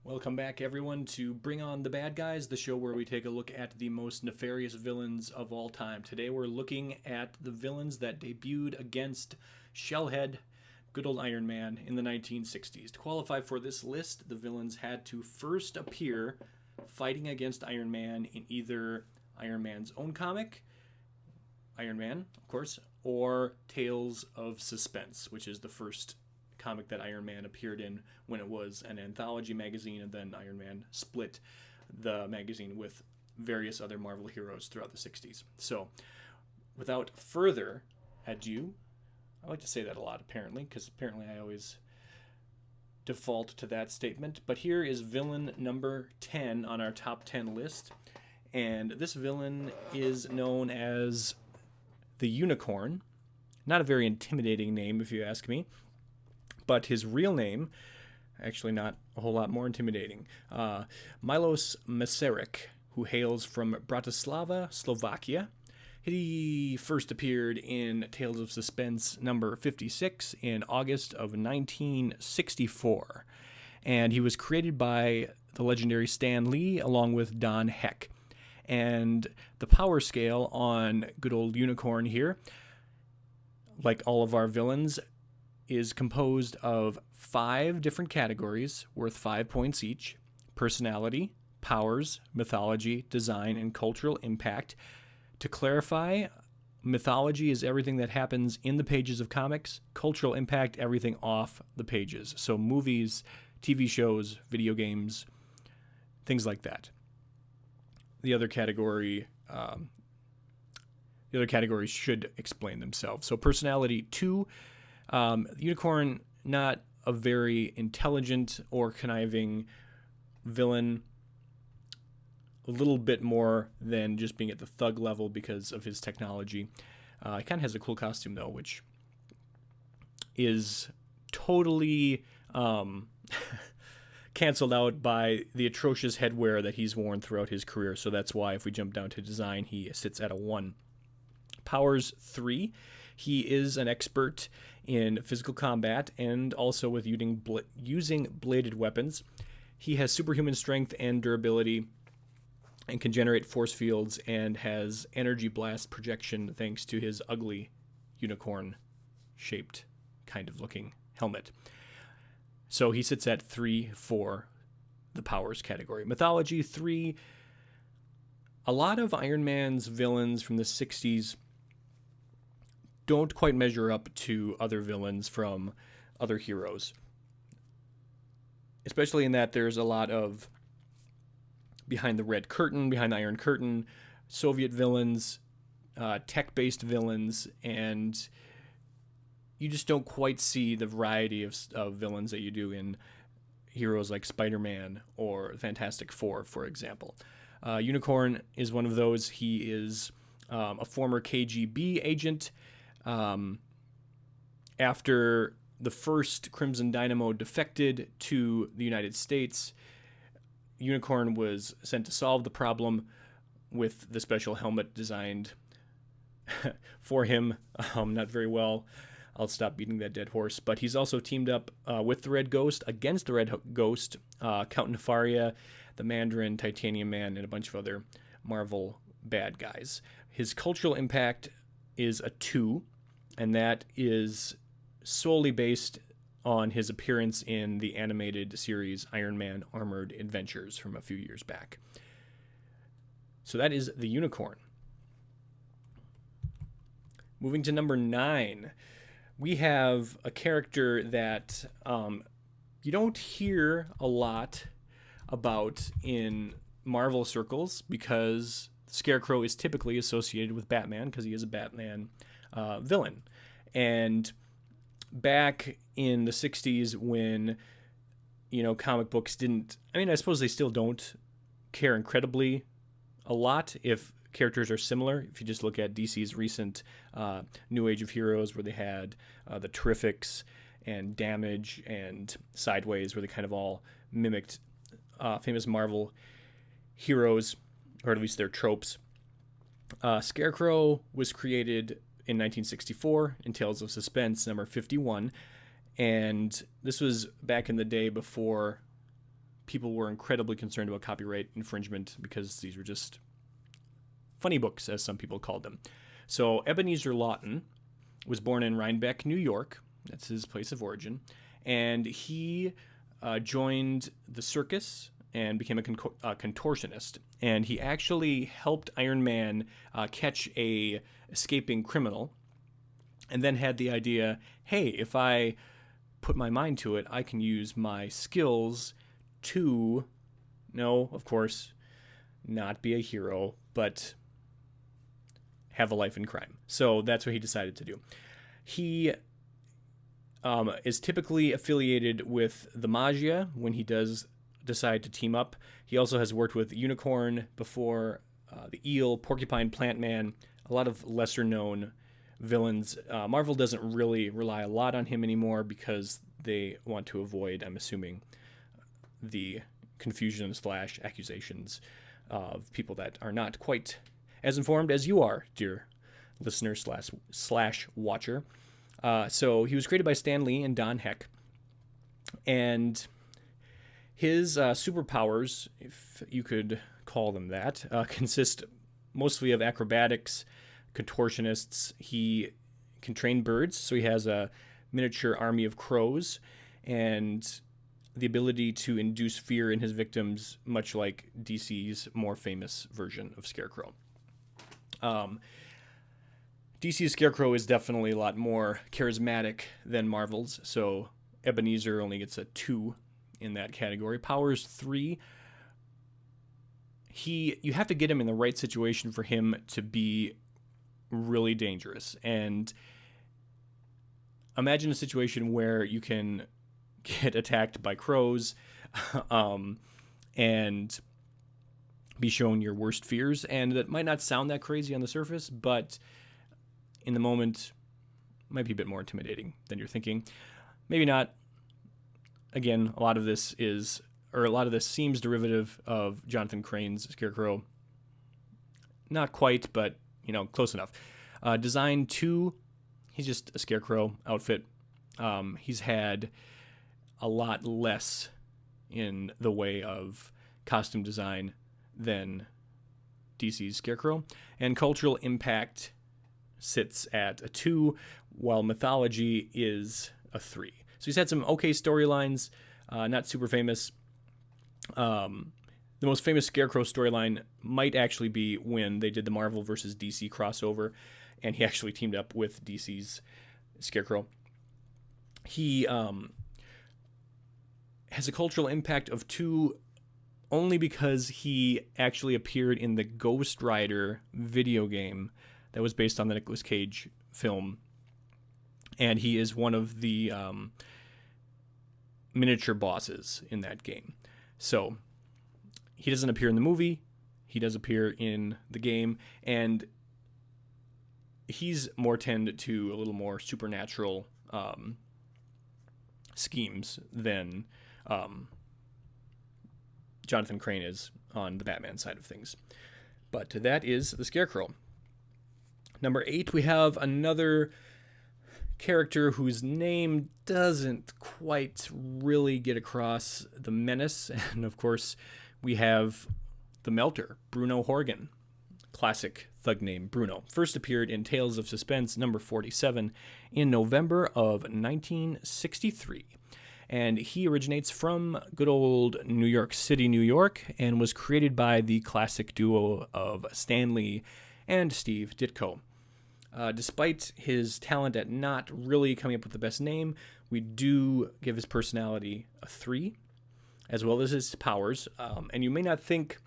Welcome back, everyone, to Bring On the Bad Guys, the show where we take a look at the most nefarious villains of all time. Today, we're looking at the villains that debuted against Shellhead, good old Iron Man, in the 1960s. To qualify for this list, the villains had to first appear fighting against Iron Man in either Iron Man's own comic, Iron Man, of course, or Tales of Suspense, which is the first comic that Iron Man appeared in when it was an anthology magazine, and then Iron Man split the magazine with various other Marvel heroes throughout the 60s. So, without further ado, I like to say that a lot apparently, because apparently I always default to that statement. But here is villain number 10 on our top 10 list. And this villain is known as the Unicorn. Not a very intimidating name, if you ask me. But his real name, actually not a whole lot more intimidating, Milos Masaryk, who hails from Bratislava, Slovakia. He first appeared in Tales of Suspense number 56 in August of 1964. And he was created by the legendary Stan Lee along with Don Heck. And the power scale on good old Unicorn here, like all of our villains, is composed of 5 different categories worth 5 points each: personality, powers, mythology, design, and cultural impact. To clarify, mythology is everything that happens in the pages of comics, cultural impact, everything off the pages. So movies, TV shows, video games, things like that. The other categories should explain themselves. So personality 2, Unicorn, not a very intelligent or conniving villain. A little bit more than just being at the thug level because of his technology. He kind of has a cool costume, though, which is totally canceled out by the atrocious headwear that he's worn throughout his career. So that's why, if we jump down to design, he sits at a 1. Powers 3. He is an expert in physical combat and also with using bladed weapons. He has superhuman strength and durability and can generate force fields and has energy blast projection thanks to his ugly unicorn-shaped kind of looking helmet. So he sits at 3 for the powers category. Mythology 3. A lot of Iron Man's villains from the 60s don't quite measure up to other villains from other heroes. Especially in that there's a lot of behind the Iron Curtain, Soviet villains, tech-based villains, and you just don't quite see the variety of villains that you do in heroes like Spider-Man or Fantastic Four, for example. Unicorn is one of those. He is a former KGB agent. After the first Crimson Dynamo defected to the United States, Unicorn was sent to solve the problem with the special helmet designed for him. Not very well. I'll stop beating that dead horse. But he's also teamed up with the Red Ghost, against the Red Ghost, Count Nefaria, the Mandarin, Titanium Man, and a bunch of other Marvel bad guys. His cultural impact is a 2, and that is solely based on his appearance in the animated series Iron Man Armored Adventures from a few years back. So that is the Unicorn. Moving to number 9, we have a character that you don't hear a lot about in Marvel circles because Scarecrow is typically associated with Batman because he is a Batman villain. And back in the 60s when, comic books didn't... I suppose they still don't care incredibly a lot if characters are similar. If you just look at DC's recent New Age of Heroes, where they had the Terrifics and Damage and Sideways, where they kind of all mimicked famous Marvel heroes, or at least their tropes. Scarecrow was created in 1964 in Tales of Suspense number 51, and this was back in the day before people were incredibly concerned about copyright infringement because these were just funny books, as some people called them. So Ebenezer Lawton was born in Rhinebeck, New York. That's his place of origin. And he joined the circus and became a contortionist. And he actually helped Iron Man catch a escaping criminal, and then had the idea, hey, if I put my mind to it, I can use my skills to, no, of course, not be a hero, but have a life in crime. So that's what he decided to do. He is typically affiliated with the Magia when he does decide to team up. He also has worked with Unicorn before, the Eel, Porcupine, Plant Man, a lot of lesser-known villains. Marvel doesn't really rely a lot on him anymore because they want to avoid, I'm assuming, the confusion / accusations of people that are not quite as informed as you are, dear listener / watcher. So he was created by Stan Lee and Don Heck, and his superpowers, if you could call them that, consist mostly of acrobatics, contortionists. He can train birds, so he has a miniature army of crows, and the ability to induce fear in his victims, much like DC's more famous version of Scarecrow. DC's Scarecrow is definitely a lot more charismatic than Marvel's, so Ebenezer only gets a 2 in that category. Powers 3. You have to get him in the right situation for him to be really dangerous. And imagine a situation where you can get attacked by crows and be shown your worst fears. And that might not sound that crazy on the surface, but in the moment might be a bit more intimidating than you're thinking. Maybe not. Again, a lot of this seems derivative of Jonathan Crane's Scarecrow. Not quite, but close enough. Design 2, he's just a Scarecrow outfit. He's had a lot less in the way of costume design than DC's Scarecrow. And cultural impact sits at a 2, while mythology is a 3. So he's had some okay storylines, not super famous. The most famous Scarecrow storyline might actually be when they did the Marvel versus DC crossover, and he actually teamed up with DC's Scarecrow. He has a cultural impact of 2 only because he actually appeared in the Ghost Rider video game that was based on the Nicolas Cage film, and he is one of the miniature bosses in that game. So he doesn't appear in the movie, he does appear in the game, and he's more tend to a little more supernatural schemes than Jonathan Crane is on the Batman side of things. But that is the Scarecrow. Number 8, we have another character whose name doesn't quite really get across the menace. And of course, we have the Melter, Bruno Horgan. Classic thug name, Bruno. First appeared in Tales of Suspense number 47 in November of 1963. And he originates from good old New York City, New York, and was created by the classic duo of Stan Lee and Steve Ditko. Despite his talent at not really coming up with the best name, we do give his personality a 3, as well as his powers. And you may not think,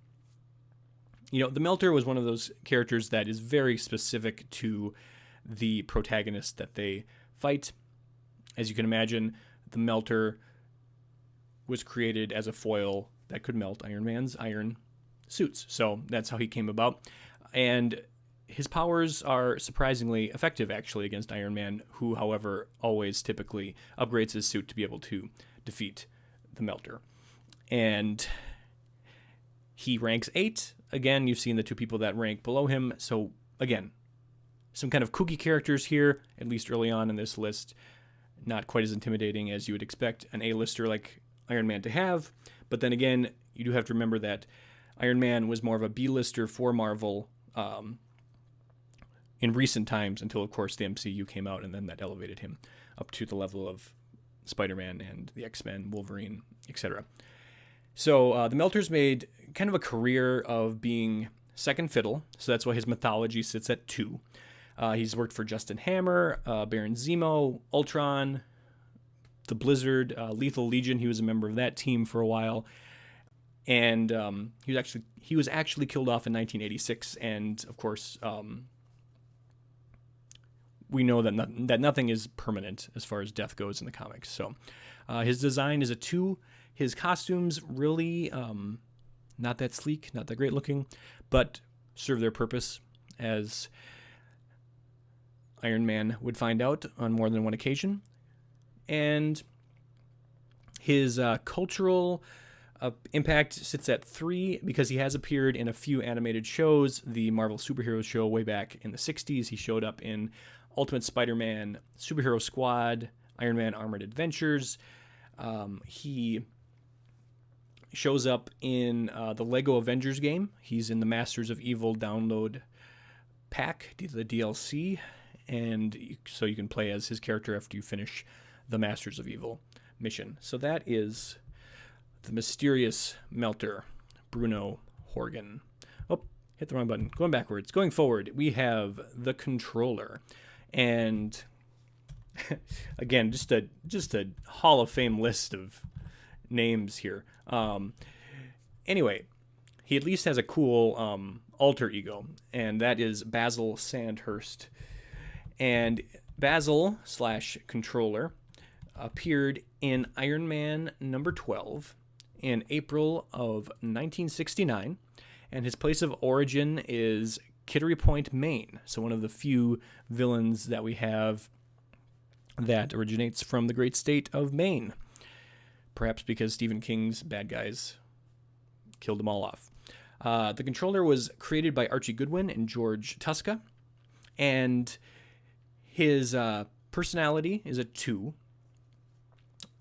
the Melter was one of those characters that is very specific to the protagonist that they fight. As you can imagine, the Melter was created as a foil that could melt Iron Man's iron suits. So that's how he came about. And his powers are surprisingly effective, actually, against Iron Man, who, however, always typically upgrades his suit to be able to defeat the Melter. And he ranks 8. Again, you've seen the 2 people that rank below him. So, again, some kind of kooky characters here, at least early on in this list. Not quite as intimidating as you would expect an A-lister like Iron Man to have. But then again, you do have to remember that Iron Man was more of a B-lister for Marvel in recent times until, of course, the MCU came out, and then that elevated him up to the level of Spider-Man and the X-Men, Wolverine, etc. So the Melters made kind of a career of being second fiddle, so that's why his mythology sits at 2. He's worked for Justin Hammer, Baron Zemo, Ultron, the Blizzard, Lethal Legion. He was a member of that team for a while, and he was actually killed off in 1986. And of course, we know that nothing is permanent as far as death goes in the comics. So his design is a 2. His costumes really not that sleek, not that great looking, but serve their purpose, as Iron Man would find out on more than one occasion. And his cultural impact sits at 3 because he has appeared in a few animated shows. The Marvel Superhero Show way back in the 60s. He showed up in Ultimate Spider-Man, Superhero Squad, Iron Man Armored Adventures. He shows up in the Lego Avengers game. He's in the Masters of Evil download pack, the DLC, and so you can play as his character after you finish the Masters of Evil mission. So that is the mysterious Melter, Bruno Horgan. Oh, hit the wrong button. Going backwards. Going forward, we have the Controller. And again, just a Hall of Fame list of names here. Anyway, he at least has a cool alter ego, and that is Basil Sandhurst. And Basil / Controller appeared in Iron Man number 12 in April of 1969, and his place of origin is Kittery Point, Maine. So one of the few villains that we have that originates from the great state of Maine. Perhaps because Stephen King's bad guys killed them all off. The Controller was created by Archie Goodwin and George Tuska, and his personality is a 2.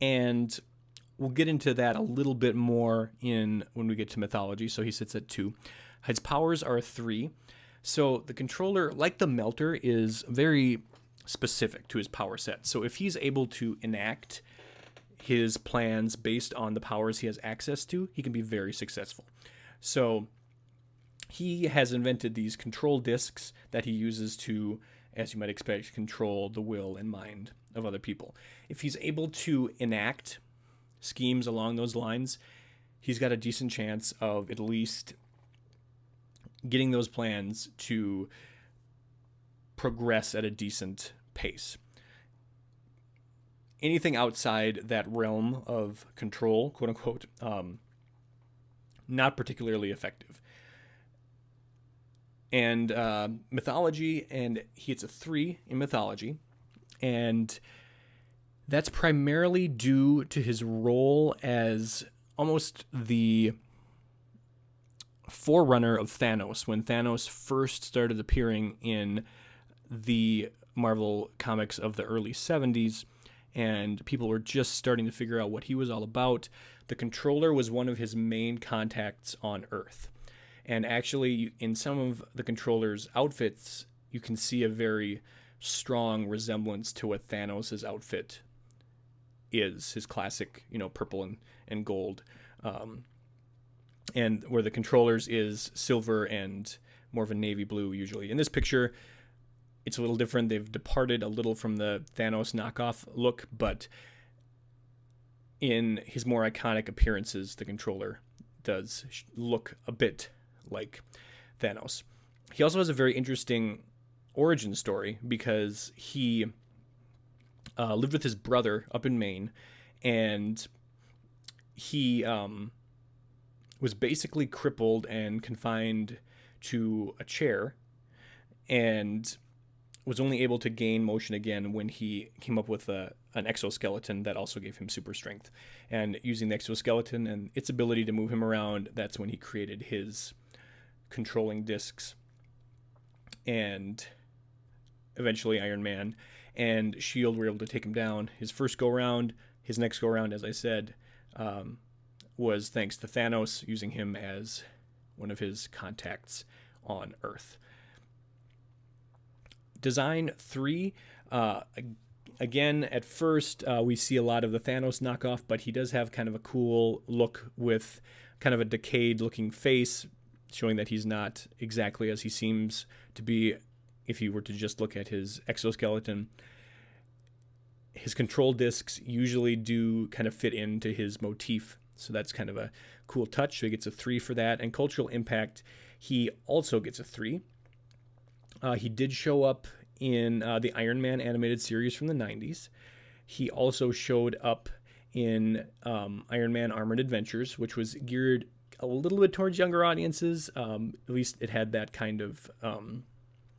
And we'll get into that a little bit more when we get to mythology. So he sits at 2. His powers are 3. So the Controller, like the Melter, is very specific to his power set. So if he's able to enact his plans based on the powers he has access to, he can be very successful. So he has invented these control discs that he uses to, as you might expect, control the will and mind of other people. If he's able to enact schemes along those lines, he's got a decent chance of at least getting those plans to progress at a decent pace. Anything outside that realm of control, quote unquote, not particularly effective. And mythology, and he gets a 3 in mythology, and that's primarily due to his role as almost the forerunner of Thanos. When Thanos first started appearing in the Marvel comics of the early 70s, and people were just starting to figure out what he was all about, the Controller was one of his main contacts on Earth. And actually, in some of the Controller's outfits, you can see a very strong resemblance to what Thanos' outfit is, his classic, purple and gold. And where the Controller's is silver and more of a navy blue, usually. In this picture, it's a little different. They've departed a little from the Thanos knockoff look, but in his more iconic appearances, the Controller does look a bit like Thanos. He also has a very interesting origin story because he lived with his brother up in Maine, and he was basically crippled and confined to a chair, and was only able to gain motion again when he came up with an exoskeleton that also gave him super strength. And using the exoskeleton and its ability to move him around, that's when he created his controlling discs, and eventually Iron Man and S.H.I.E.L.D. were able to take him down his first go-round. His next go-round, as I said, was thanks to Thanos using him as one of his contacts on Earth. Design 3, again, at first we see a lot of the Thanos knockoff, but he does have kind of a cool look with kind of a decayed looking face, showing that he's not exactly as he seems to be if you were to just look at his exoskeleton. His control discs usually do kind of fit into his motif, so that's kind of a cool touch. So he gets a 3 for that. And cultural impact, he also gets a 3. He did show up in the Iron Man animated series from the 90s. He also showed up in Iron Man Armored Adventures, which was geared a little bit towards younger audiences. At least it had that kind of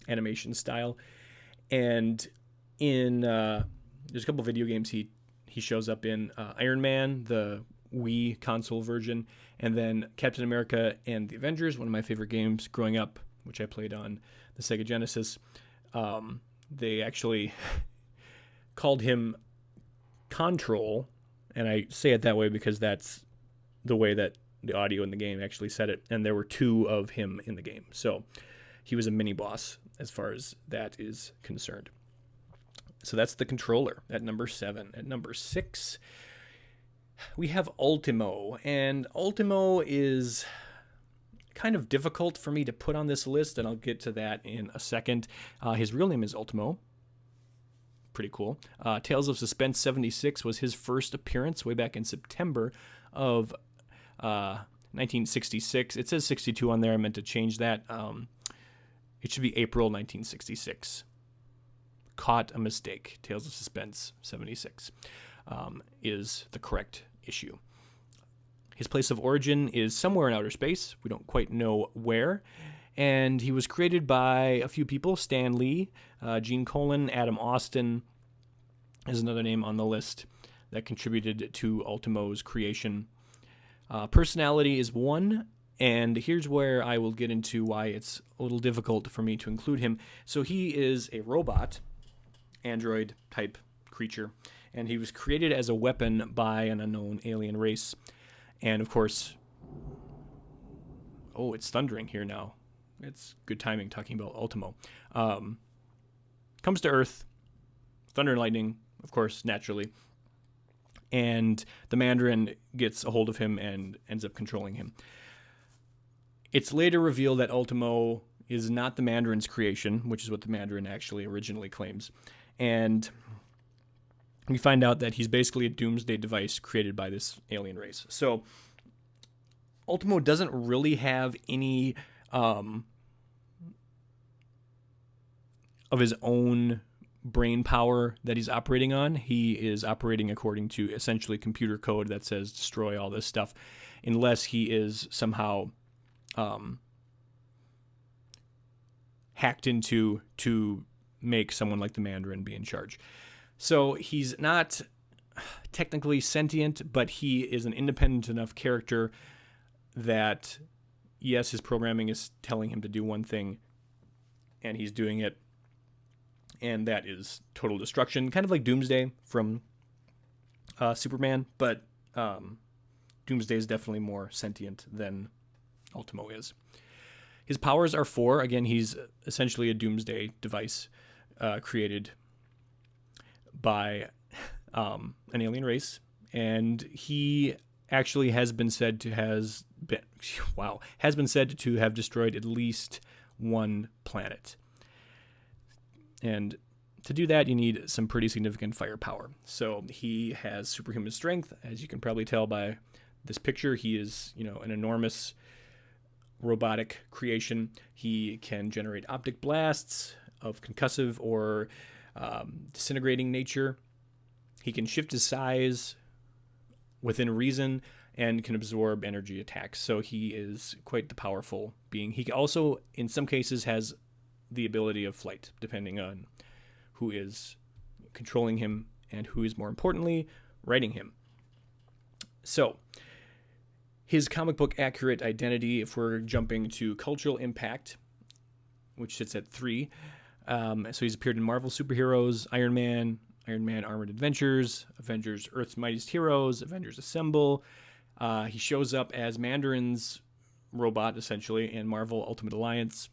animation style. And in there's a couple video games he shows up in. Iron Man, the Wii console version, and then Captain America and the Avengers, one of my favorite games growing up, which I played on the Sega Genesis. They actually called him Control, and I say it that way because that's the way that the audio in the game actually said it, and there were 2 of him in the game. So he was a mini-boss as far as that is concerned. So that's the controller at number 7. At number 6, we have Ultimo, and Ultimo is kind of difficult for me to put on this list, and I'll get to that in a second. His real name is Ultimo. Pretty cool. Tales of Suspense 76 was his first appearance way back in September of 1966. It says 62 on there. I meant to change that. It should be April 1966. Caught a mistake. Tales of Suspense 76 is the correct issue. His place of origin is somewhere in outer space. We don't quite know where. And he was created by a few people. Stan Lee, Gene Colan, Adam Austin is another name on the list that contributed to Ultimo's creation. Personality is 1, and here's where I will get into why it's a little difficult for me to include him. So he is a robot, android-type creature, and he was created as a weapon by an unknown alien race. And, of course, oh, it's thundering here now. It's good timing talking about Ultimo. Comes to Earth, thunder and lightning, of course, naturally. And the Mandarin gets a hold of him and ends up controlling him. It's later revealed that Ultimo is not the Mandarin's creation, which is what the Mandarin actually originally claims. And we find out that he's basically a doomsday device created by this alien race. So Ultimo doesn't really have any of his own brain power that he's operating on. He is operating according to essentially computer code that says destroy all this stuff, unless he is somehow hacked into to make someone like the Mandarin be in charge. So he's not technically sentient, but he is an independent enough character that, yes, his programming is telling him to do one thing, and he's doing it, and that is total destruction, kind of like Doomsday from Superman, but Doomsday is definitely more sentient than Ultimo is. His powers are 4. Again, he's essentially a doomsday device created by an alien race, and he actually has been said to have destroyed at least one planet. And to do that, you need some pretty significant firepower. So he has superhuman strength, as you can probably tell by this picture. He is, an enormous robotic creation. He can generate optic blasts of concussive or disintegrating nature. He can shift his size within reason and can absorb energy attacks. So he is quite the powerful being. He also, in some cases, has the ability of flight, depending on who is controlling him and who is, more importantly, writing him. So his comic book accurate identity, if we're jumping to cultural impact, which sits at 3. So he's appeared in Marvel superheroes, Iron Man, Iron Man Armored Adventures, Avengers Earth's Mightiest Heroes, Avengers Assemble. He shows up as Mandarin's robot, essentially, in Marvel Ultimate Alliance,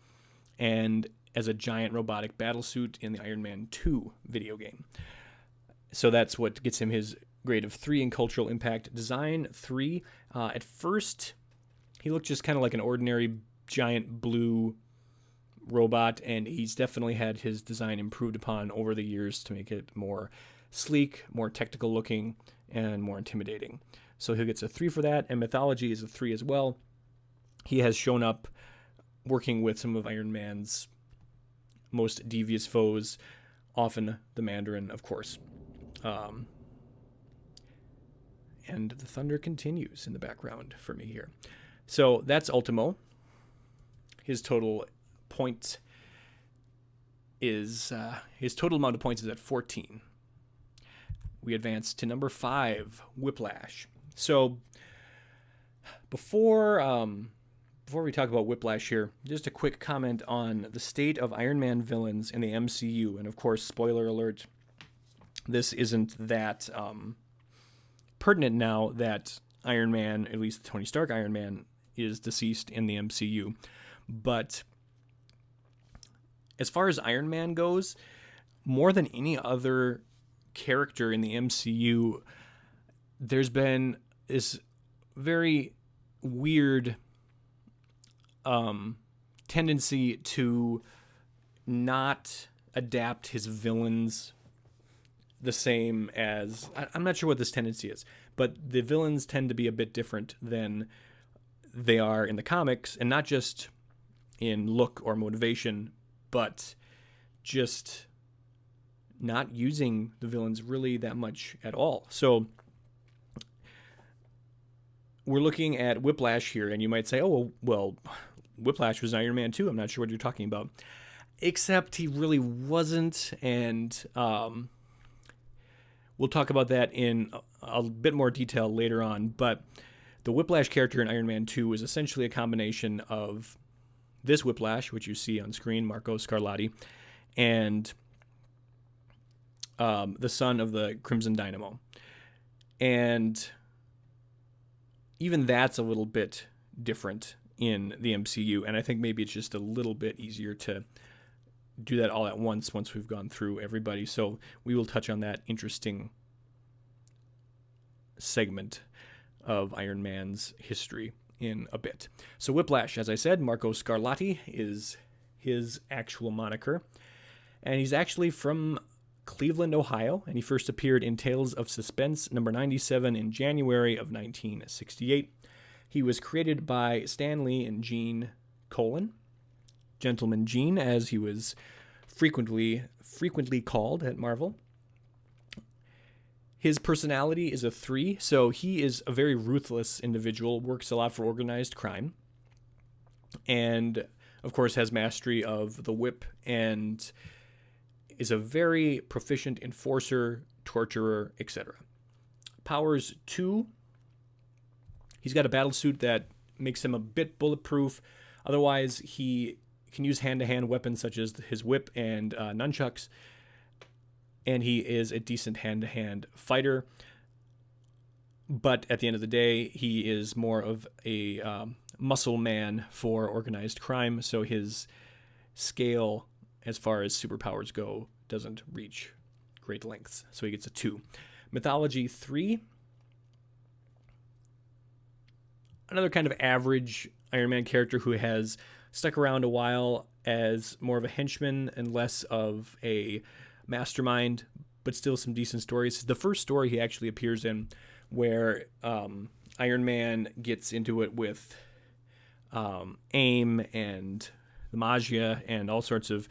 and as a giant robotic battlesuit in the Iron Man 2 video game. So that's what gets him his grade of 3 in cultural impact. Design 3. At first, he looked just kind of like an ordinary giant blue robot, and he's definitely had his design improved upon over the years to make it more sleek, more technical looking, and more intimidating. So he gets a 3 for that, and mythology is a 3 as well. He has shown up working with some of Iron Man's most devious foes, often the Mandarin, of course. And the thunder continues in the background for me here. So that's Ultimo. His total points is his total amount of points is at 14. We advance to number 5, Whiplash. So before we talk about Whiplash here, just a quick comment on the state of Iron Man villains in the MCU. And of course, spoiler alert, this isn't that pertinent now that Iron Man, at least Tony Stark Iron Man, is deceased in the MCU. But as far as Iron Man goes, more than any other character in the MCU, there's been this very weird tendency to not adapt his villains the same as... I'm not sure what this tendency is, but the villains tend to be a bit different than they are in the comics, and not just in look or motivation, but just not using the villains really that much at all. So we're looking at Whiplash here, and you might say, oh, well, Whiplash was Iron Man 2. I'm not sure what you're talking about. Except he really wasn't, and we'll talk about that in a bit more detail later on. But the Whiplash character in Iron Man 2 is essentially a combination of this Whiplash, which you see on screen, Marco Scarlatti, and the son of the Crimson Dynamo. And even that's a little bit different in the MCU, and I think maybe it's just a little bit easier to do that all at once we've gone through everybody. So we will touch on that interesting segment of Iron Man's history in a bit. So Whiplash, as I said, Marco Scarlatti is his actual moniker, and he's actually from Cleveland, Ohio, and he first appeared in Tales of Suspense number 97 in January of 1968. He was created by Stan Lee and Gene Colan, Gentleman Gene, as he was frequently called at Marvel. His personality is a 3, so he is a very ruthless individual, works a lot for organized crime, and of course has mastery of the whip, and is a very proficient enforcer, torturer, etc. Powers 2, he's got a battle suit that makes him a bit bulletproof. Otherwise, he can use hand-to-hand weapons such as his whip and nunchucks, and he is a decent hand-to-hand fighter. But at the end of the day, he is more of a muscle man for organized crime, so his scale, as far as superpowers go, doesn't reach great lengths. So he gets a 2. Mythology 3, another kind of average Iron Man character who has stuck around a while as more of a henchman and less of a mastermind, but still some decent stories. The first story he actually appears in, where Iron Man gets into it with AIM and the Magia and all sorts of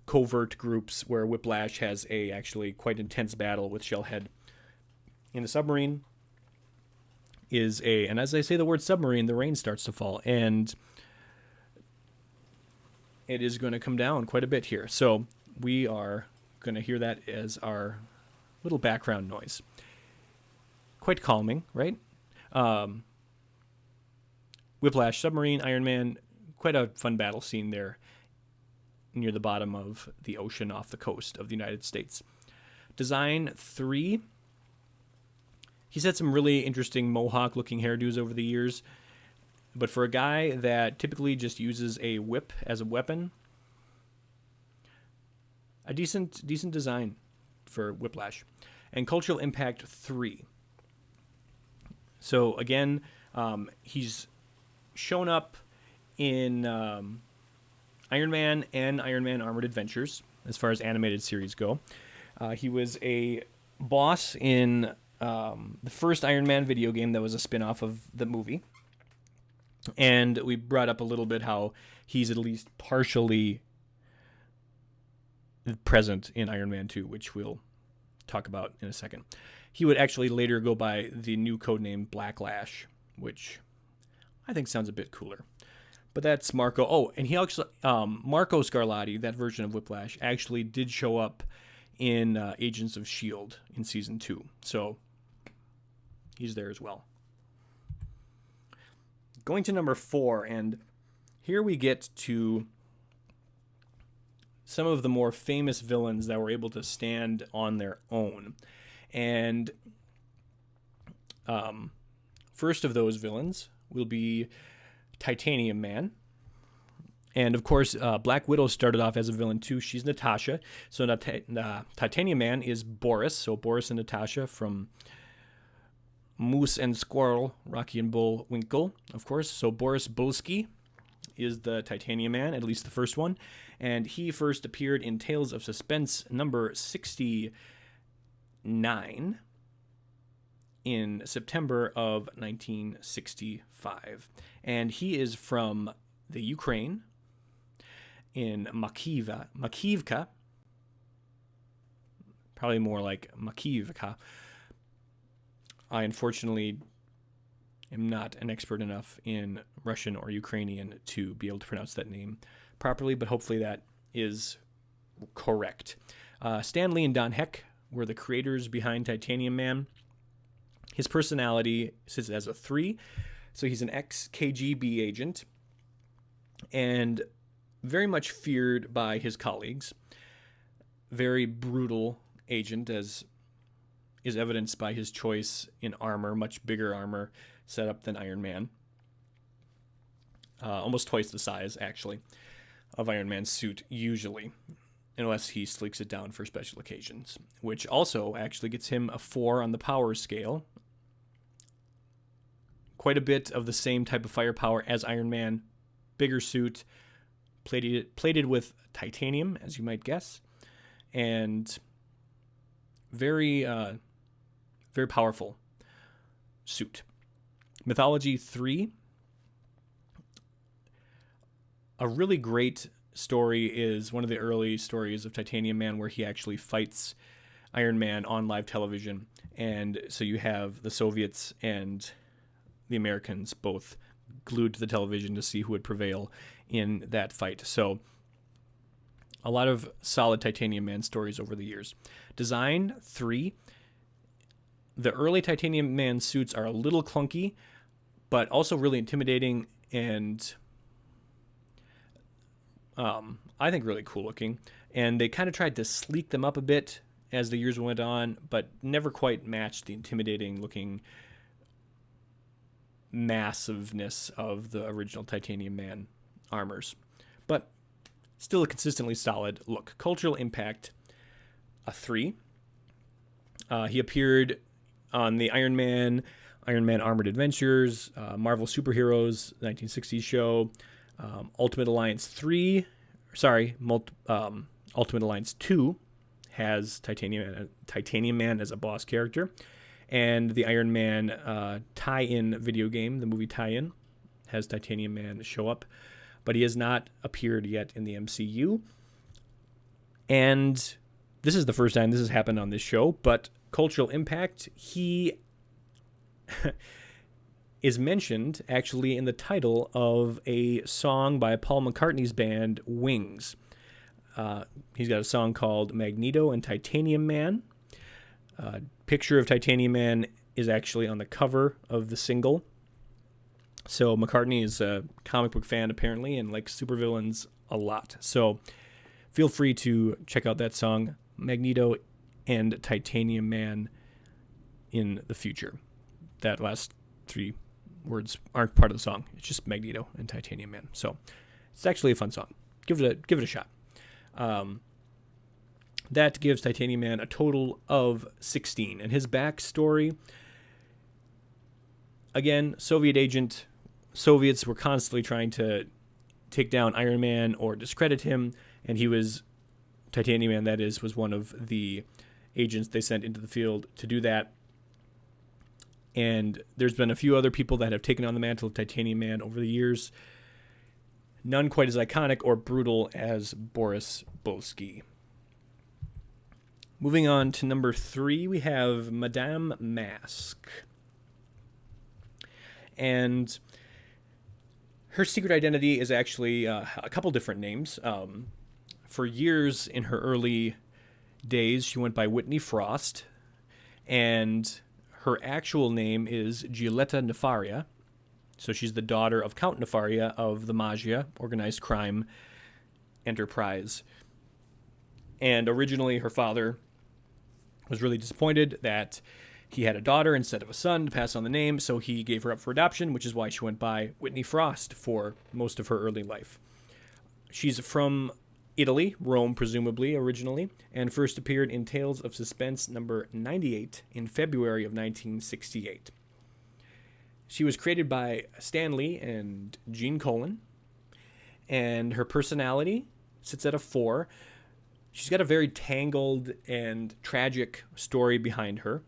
covert groups, where Whiplash has a actually quite intense battle with Shellhead in a submarine. And as I say the word submarine, the rain starts to fall, and it is going to come down quite a bit here. So we are going to hear that as our little background noise. Quite calming, right? Whiplash, submarine, Iron Man, quite a fun battle scene there near the bottom of the ocean off the coast of the United States. Design 3. He's had some really interesting mohawk-looking hairdos over the years, but for a guy that typically just uses a whip as a weapon, a decent design for Whiplash. And Cultural Impact 3. So again, he's shown up in Iron Man and Iron Man Armored Adventures as far as animated series go. He was a boss in the first Iron Man video game that was a spin-off of the movie. And we brought up a little bit how he's at least partially present in Iron Man 2, which we'll talk about in a second. He would actually later go by the new codename Blacklash, which I think sounds a bit cooler. But that's Marco. Oh, and he actually, Marco Scarlatti, that version of Whiplash, actually did show up in Agents of S.H.I.E.L.D. in Season 2. So he's there as well. Going to number 4, and here we get to some of the more famous villains that were able to stand on their own. And first of those villains will be Titanium Man. And of course, Black Widow started off as a villain too. She's Natasha. So Titanium Man is Boris. So Boris and Natasha from Moose and Squirrel, Rocky and Bullwinkle, of course. So Boris Bulski is the Titanium Man, at least the first one. And he first appeared in Tales of Suspense number 69 in September of 1965. And he is from the Ukraine in Makivka, probably more like Makivka. I unfortunately am not an expert enough in Russian or Ukrainian to be able to pronounce that name properly, but hopefully that is correct. Stan Lee and Don Heck were the creators behind Titanium Man. His personality sits as a 3, so he's an ex-KGB agent and very much feared by his colleagues. Very brutal agent, as is evidenced by his choice in armor, much bigger armor set up than Iron Man. Almost twice the size, actually, of Iron Man's suit, usually, unless he sleeks it down for special occasions, which also actually gets him a 4 on the power scale. Quite a bit of the same type of firepower as Iron Man, bigger suit, plated with titanium, as you might guess, and very powerful suit. Mythology 3. A really great story is one of the early stories of Titanium Man where he actually fights Iron Man on live television. And so you have the Soviets and the Americans both glued to the television to see who would prevail in that fight. So a lot of solid Titanium Man stories over the years. Design 3. The early Titanium Man suits are a little clunky, but also really intimidating and I think really cool looking. And they kind of tried to sleek them up a bit as the years went on, but never quite matched the intimidating looking massiveness of the original Titanium Man armors. But still a consistently solid look. Cultural impact, a 3. He appeared on the Iron Man Armored Adventures, Marvel Superheroes, 1960s show, Ultimate Alliance 2 has Titanium Man as a boss character, and the Iron Man tie-in video game, the movie tie-in, has Titanium Man show up, but he has not appeared yet in the MCU. And this is the first time this has happened on this show, but cultural impact, he is mentioned actually in the title of a song by Paul McCartney's band Wings. He's got a song called Magneto and Titanium Man. Picture of Titanium Man is actually on the cover of the single. So McCartney is a comic book fan apparently and likes supervillains a lot. So feel free to check out that song, Magneto and Titanium Man in the future. That last 3 words aren't part of the song. It's just Magneto and Titanium Man. So it's actually a fun song. Give it a shot. That gives Titanium Man a total of 16. And his backstory, again, Soviet agent. Soviets were constantly trying to take down Iron Man or discredit him, and Titanium Man, that is, was one of the agents they sent into the field to do that. And there's been a few other people that have taken on the mantle of Titanium Man over the years. None quite as iconic or brutal as Boris Bolsky. Moving on to number 3, we have Madame Mask. And her secret identity is actually a couple different names. For years in her early days, she went by Whitney Frost. And her actual name is Giulietta Nefaria. So she's the daughter of Count Nefaria of the Mafia, organized crime enterprise. And originally her father was really disappointed that he had a daughter instead of a son to pass on the name, so he gave her up for adoption, which is why she went by Whitney Frost for most of her early life. She's from Italy, Rome presumably, originally, and first appeared in Tales of Suspense number 98 in February of 1968. She was created by Stan Lee and Gene Colan, and her personality sits at a 4. She's got a very tangled and tragic story behind her,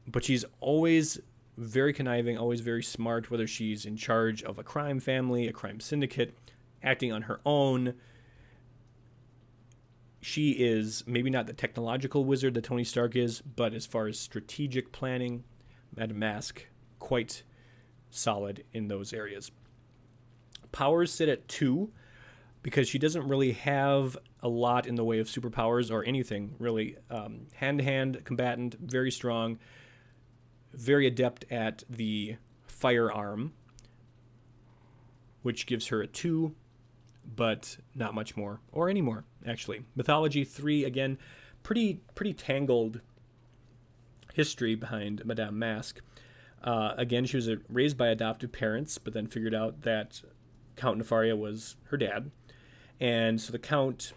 but she's always very conniving, always very smart, whether she's in charge of a crime family, a crime syndicate, acting on her own. She is maybe not the technological wizard that Tony Stark is, but as far as strategic planning, Madame Mask, quite solid in those areas. Powers sit at 2 because she doesn't really have a lot in the way of superpowers or anything, really. Hand-to-hand combatant, very strong, very adept at the firearm, which gives her a 2, but not much more, or any more, actually. Mythology 3, again, pretty tangled history behind Madame Mask. Again, she was raised by adoptive parents, but then figured out that Count Nefaria was her dad. And so the Count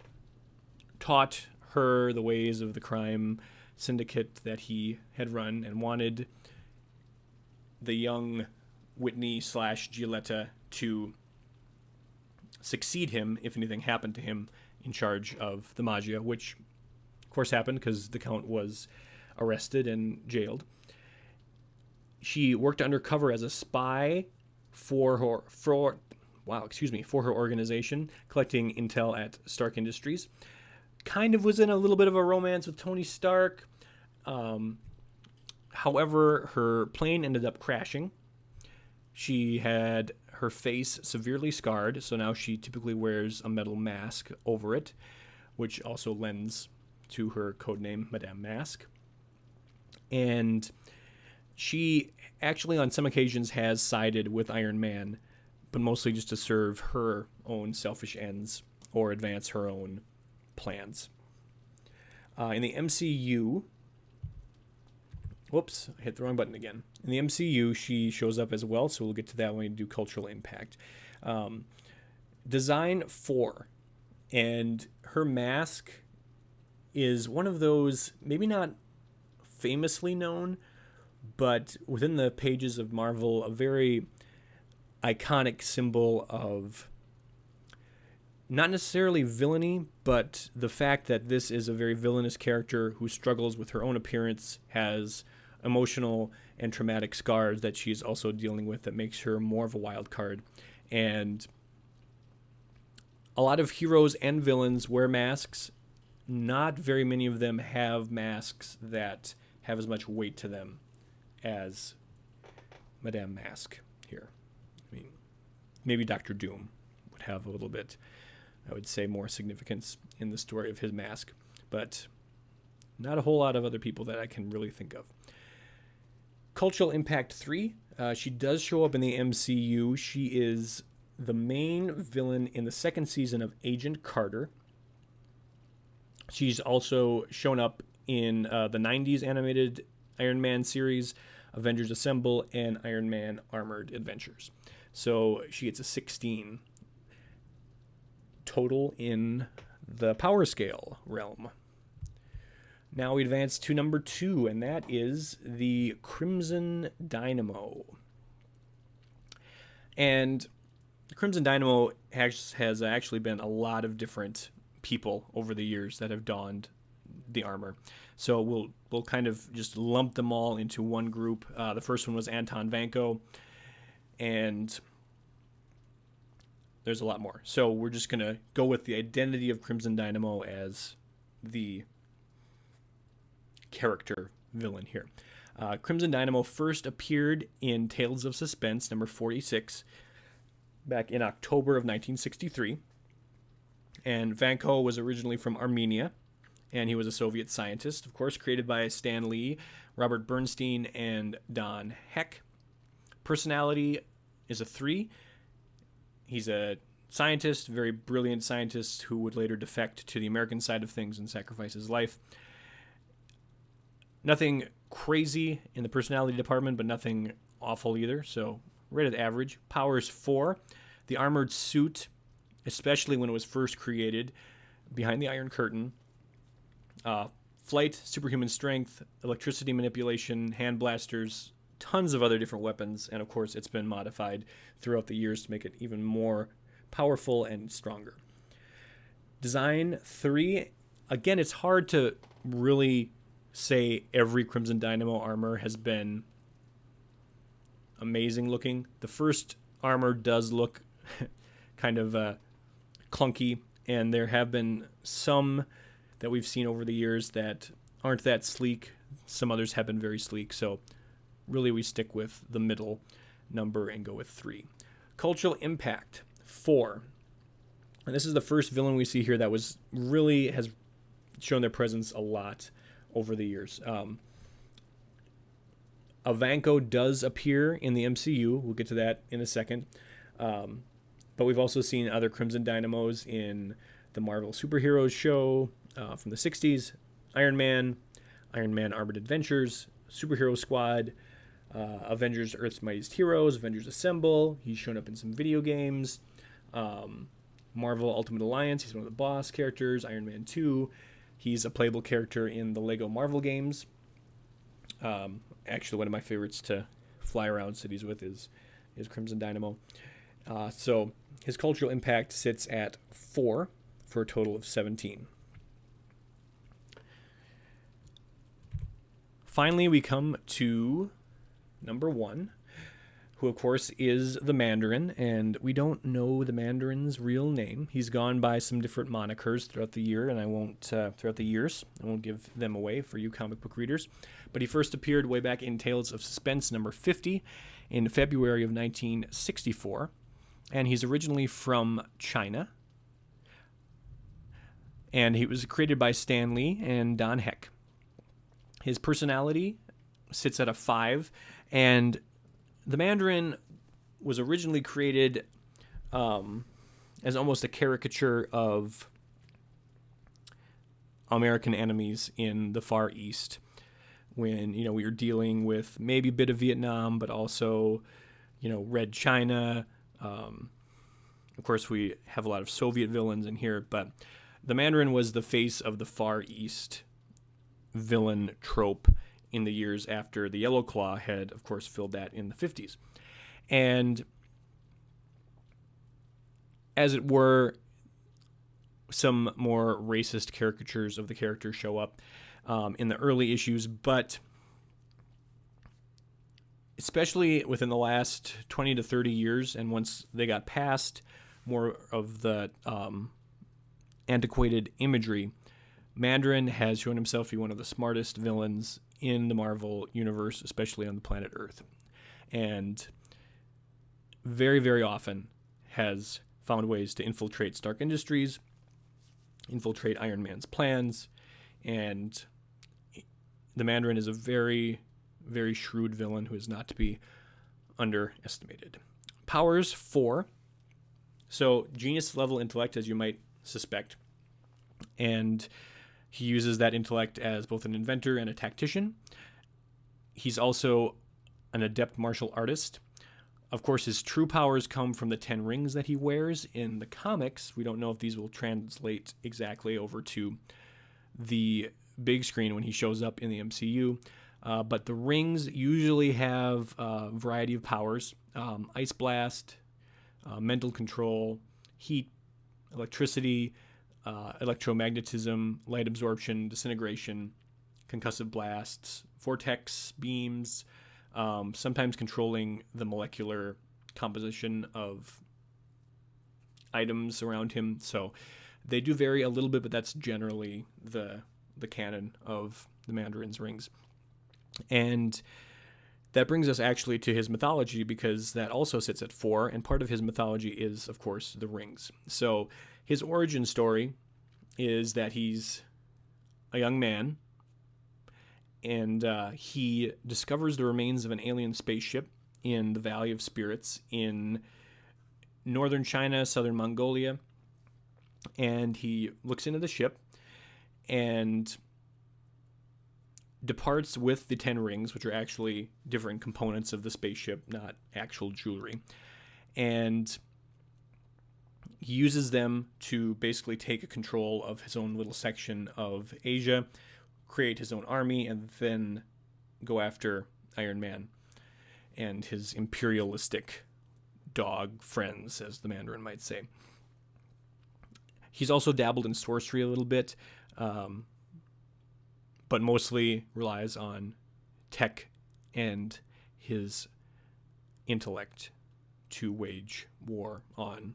taught her the ways of the crime syndicate that he had run and wanted the young Whitney/Giulietta to succeed him if anything happened to him in charge of the Mafia, which of course happened because the Count was arrested and jailed. She worked undercover as a spy for her organization, collecting intel at Stark Industries. Kind of was in a little bit of a romance with Tony Stark. However, her plane ended up crashing. She had her face severely scarred, so now she typically wears a metal mask over it, which also lends to her codename Madame Mask. And she actually on some occasions has sided with Iron Man, but mostly just to serve her own selfish ends or advance her own plans. In the MCU, whoops, I hit the wrong button again. In the MCU, she shows up as well, so we'll get to that when we do cultural impact. Design 4, and her mask is one of those, maybe not famously known, but within the pages of Marvel, a very iconic symbol of not necessarily villainy, but the fact that this is a very villainous character who struggles with her own appearance, has emotional and traumatic scars that she's also dealing with that makes her more of a wild card. And a lot of heroes and villains wear masks. Not very many of them have masks that have as much weight to them as Madame Mask here. I mean, maybe Dr. Doom would have a little bit, I would say, more significance in the story of his mask, but not a whole lot of other people that I can really think of. Cultural Impact 3, she does show up in the MCU. She is the main villain in the second season of Agent Carter. She's also shown up in the 90s animated Iron Man series, Avengers Assemble, and Iron Man Armored Adventures. So she gets a 16 total in the power scale realm. Now we advance to number 2, and that is the Crimson Dynamo. And the Crimson Dynamo has actually been a lot of different people over the years that have donned the armor. So we'll kind of just lump them all into one group. The first one was Anton Vanko, and there's a lot more. So we're just going to go with the identity of Crimson Dynamo as the character villain here. Crimson Dynamo first appeared in Tales of Suspense, number 46, back in October of 1963. And Vanko was originally from Armenia, and he was a Soviet scientist, of course, created by Stan Lee, Robert Bernstein, and Don Heck. Personality is a 3. He's a scientist, very brilliant scientist who would later defect to the American side of things and sacrifice his life. Nothing crazy in the personality department, but nothing awful either, so rated average. Powers 4. The armored suit, especially when it was first created behind the Iron Curtain. Flight, superhuman strength, electricity manipulation, hand blasters, tons of other different weapons, and of course it's been modified throughout the years to make it even more powerful and stronger. Design 3. Again, it's hard to really say every Crimson Dynamo armor has been amazing looking. The first armor does look kind of clunky, and there have been some that we've seen over the years that aren't that sleek. Some others have been very sleek, so really we stick with the middle number and go with 3. Cultural impact 4. And this is the first villain we see here that was really has shown their presence a lot over the years. Vanko does appear in the MCU. We'll get to that in a second. But we've also seen other Crimson Dynamos in the Marvel Superheroes show from the 60s, Iron Man Armored Adventures, Superhero Squad, Avengers Earth's Mightiest Heroes, Avengers Assemble. He's shown up in some video games. Marvel Ultimate Alliance, he's one of the boss characters. Iron Man 2, he's a playable character in the Lego Marvel games. Actually, one of my favorites to fly around cities with is Crimson Dynamo. So his cultural impact sits at 4 for a total of 17. Finally, we come to number 1, who of course is the Mandarin, and we don't know the Mandarin's real name. He's gone by some different monikers throughout the year, and I won't give them away for you comic book readers. But he first appeared way back in Tales of Suspense number 50 in February of 1964, and he's originally from China. And he was created by Stan Lee and Don Heck. His personality sits at a 5, and the Mandarin was originally created as almost a caricature of American enemies in the Far East, when we were dealing with maybe a bit of Vietnam, but also Red China. Of course, we have a lot of Soviet villains in here, but the Mandarin was the face of the Far East villain trope in the years after the Yellow Claw had, of course, filled that in the 50s. And as it were, some more racist caricatures of the character show up in the early issues, but especially within the last 20 to 30 years, and once they got past more of the antiquated imagery, Mandarin has shown himself to be one of the smartest villains in the Marvel universe, especially on the planet Earth. And very, very often has found ways to infiltrate Stark Industries, infiltrate Iron Man's plans, and the Mandarin is a very, very shrewd villain who is not to be underestimated. Powers 4. So genius level intellect, as you might suspect. And He uses that intellect as both an inventor and a tactician. He's also an adept martial artist. Of course, his true powers come from the 10 rings that he wears in the comics. We don't know if these will translate exactly over to the big screen when he shows up in the MCU. But the rings usually have a variety of powers. Ice blast, mental control, heat, electricity, electromagnetism, light absorption, disintegration, concussive blasts, vortex beams, sometimes controlling the molecular composition of items around him. So they do vary a little bit, but that's generally the canon of the Mandarin's rings. And that brings us actually to his mythology, because that also sits at 4, and part of his mythology is, of course, the rings. So his origin story is that he's a young man, and he discovers the remains of an alien spaceship in the Valley of Spirits in northern China, southern Mongolia, and he looks into the ship and departs with the 10 rings, which are actually different components of the spaceship, not actual jewelry. And he uses them to basically take control of his own little section of Asia, create his own army, and then go after Iron Man and his imperialistic dog friends, as the Mandarin might say. He's also dabbled in sorcery a little bit, but mostly relies on tech and his intellect to wage war on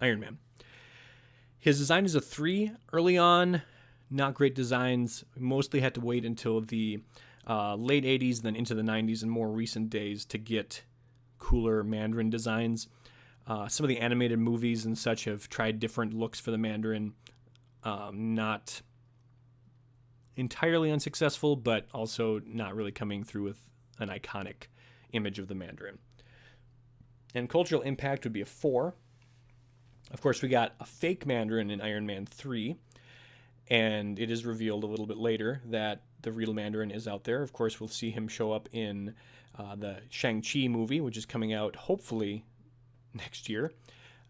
Iron Man. His design is a 3 early on. Not great designs. Mostly had to wait until the late 80s, then into the 90s and more recent days to get cooler Mandarin designs. Some of the animated movies and such have tried different looks for the Mandarin. Not entirely unsuccessful, but also not really coming through with an iconic image of the Mandarin. And cultural impact would be a 4. Of course, we got a fake Mandarin in Iron Man 3, and it is revealed a little bit later that the real Mandarin is out there. Of course, we'll see him show up in the Shang-Chi movie, which is coming out hopefully next year.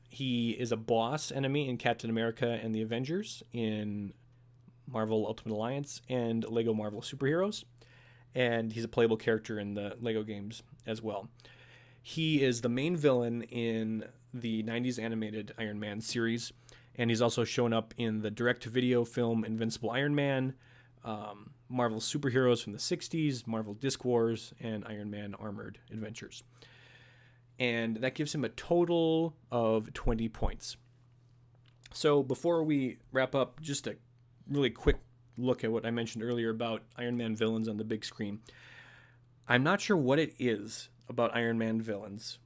He is a boss enemy in Captain America and the Avengers, in Marvel Ultimate Alliance, and Lego Marvel Superheroes. And he's a playable character in the Lego games as well. He is the main villain in the 90s animated Iron Man series, and he's also shown up in the direct-to-video film Invincible Iron Man, Marvel Superheroes from the 60s, Marvel Disc Wars, and Iron Man Armored Adventures. And that gives him a total of 20 points. So before we wrap up, just a really quick look at what I mentioned earlier about Iron Man villains on the big screen. I'm not sure what it is about Iron Man villains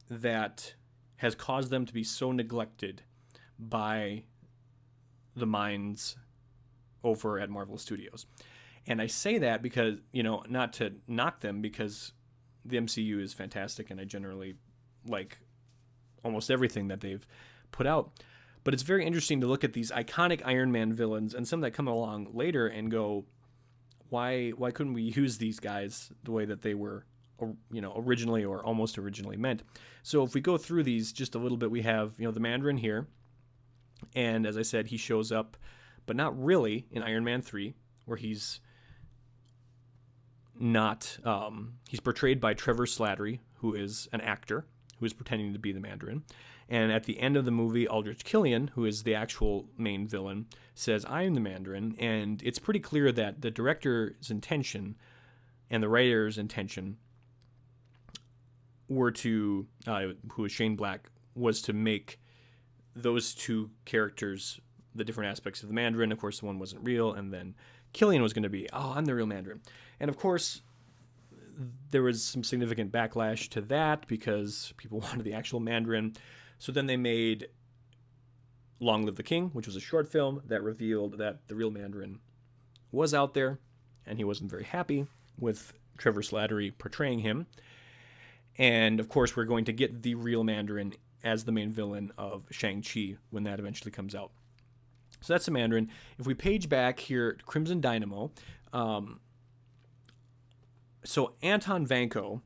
that has caused them to be so neglected by the minds over at Marvel Studios. And I say that because, not to knock them, because the MCU is fantastic and I generally like almost everything that they've put out. But it's very interesting to look at these iconic Iron Man villains and some that come along later and go, why couldn't we use these guys the way that they were, originally or almost originally meant? So if we go through these just a little bit, we have, the Mandarin here. And as I said, he shows up, but not really, in Iron Man 3, where he's not, he's portrayed by Trevor Slattery, who is an actor who is pretending to be the Mandarin. And at the end of the movie, Aldrich Killian, who is the actual main villain, says, "I am the Mandarin." And it's pretty clear that the director's intention and the writer's intention were to, who is Shane Black, was to make those two characters the different aspects of the Mandarin. Of course, the one wasn't real, and then Killian was going to be, I'm the real Mandarin. And of course, there was some significant backlash to that because people wanted the actual Mandarin. So then they made Long Live the King, which was a short film that revealed that the real Mandarin was out there, and he wasn't very happy with Trevor Slattery portraying him. And of course, we're going to get the real Mandarin as the main villain of Shang-Chi when that eventually comes out. So that's the Mandarin. If we page back here, Crimson Dynamo. So Anton Vanko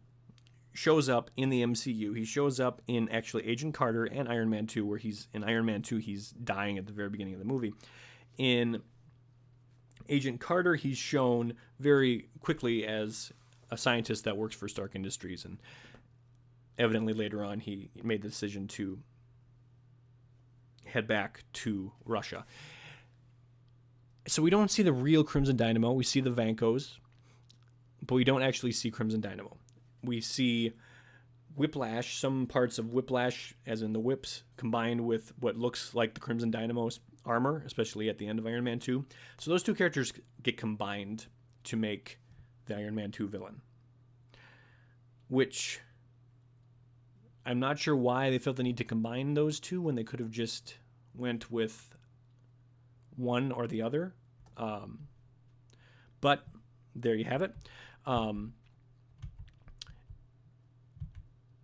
shows up in the MCU. He shows up in actually Agent Carter and Iron Man 2, where in Iron Man 2, he's dying at the very beginning of the movie. In Agent Carter, he's shown very quickly as a scientist that works for Stark Industries, and evidently later on he made the decision to head back to Russia. So we don't see the real Crimson Dynamo. We see the Vankos, but we don't actually see Crimson Dynamo. We see Whiplash, some parts of Whiplash, as in the whips, combined with what looks like the Crimson Dynamo's armor, especially at the end of Iron Man 2. So those two characters get combined to make the Iron Man 2 villain, which I'm not sure why they felt the need to combine those two when they could have just went with one or the other. But there you have it.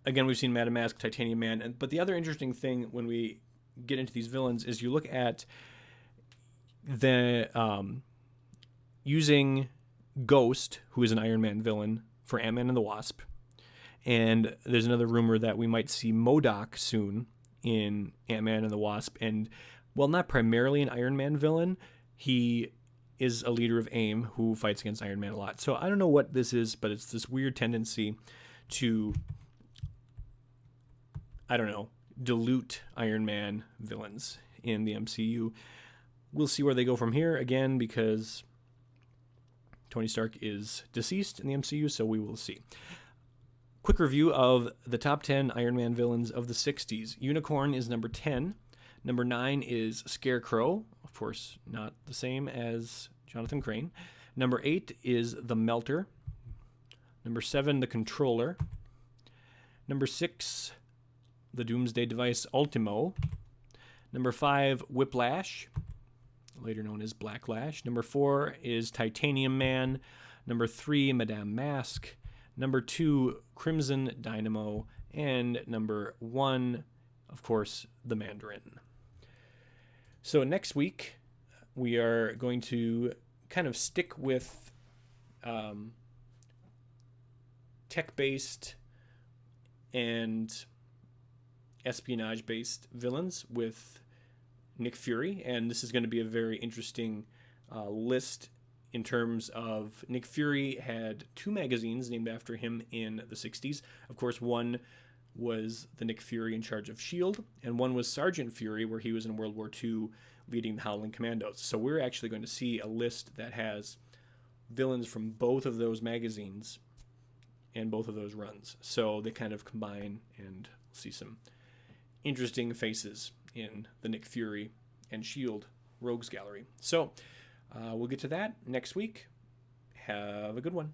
Again, we've seen Madame Mask, Titanium Man, but the other interesting thing when we get into these villains is you look at the using Ghost, who is an Iron Man villain, for Ant-Man and the Wasp. And there's another rumor that we might see MODOK soon in Ant-Man and the Wasp. And while not primarily an Iron Man villain, he is a leader of AIM who fights against Iron Man a lot. So I don't know what this is, but it's this weird tendency to, I don't know, dilute Iron Man villains in the MCU. We'll see where they go from here, again, because Tony Stark is deceased in the MCU, so we will see. Quick review of the top 10 Iron Man villains of the 60s. Unicorn is number 10. Number 9 is Scarecrow. Of course, not the same as Jonathan Crane. Number 8 is the Melter. Number 7, the Controller. Number 6, the Doomsday Device Ultimo. Number 5, Whiplash, later known as Blacklash. Number 4 is Titanium Man. Number 3, Madame Mask. Number 2, Crimson Dynamo. And number 1, of course, the Mandarin. So next week, we are going to kind of stick with tech-based and espionage-based villains with Nick Fury, and this is going to be a very interesting list in terms of Nick Fury had 2 magazines named after him in the 60s. Of course, one was the Nick Fury in charge of S.H.I.E.L.D., and one was Sergeant Fury, where he was in World War II leading the Howling Commandos. So we're actually going to see a list that has villains from both of those magazines and both of those runs. So they kind of combine, and we'll see some interesting faces in the Nick Fury and S.H.I.E.L.D. Rogues Gallery. So we'll get to that next week. Have a good one.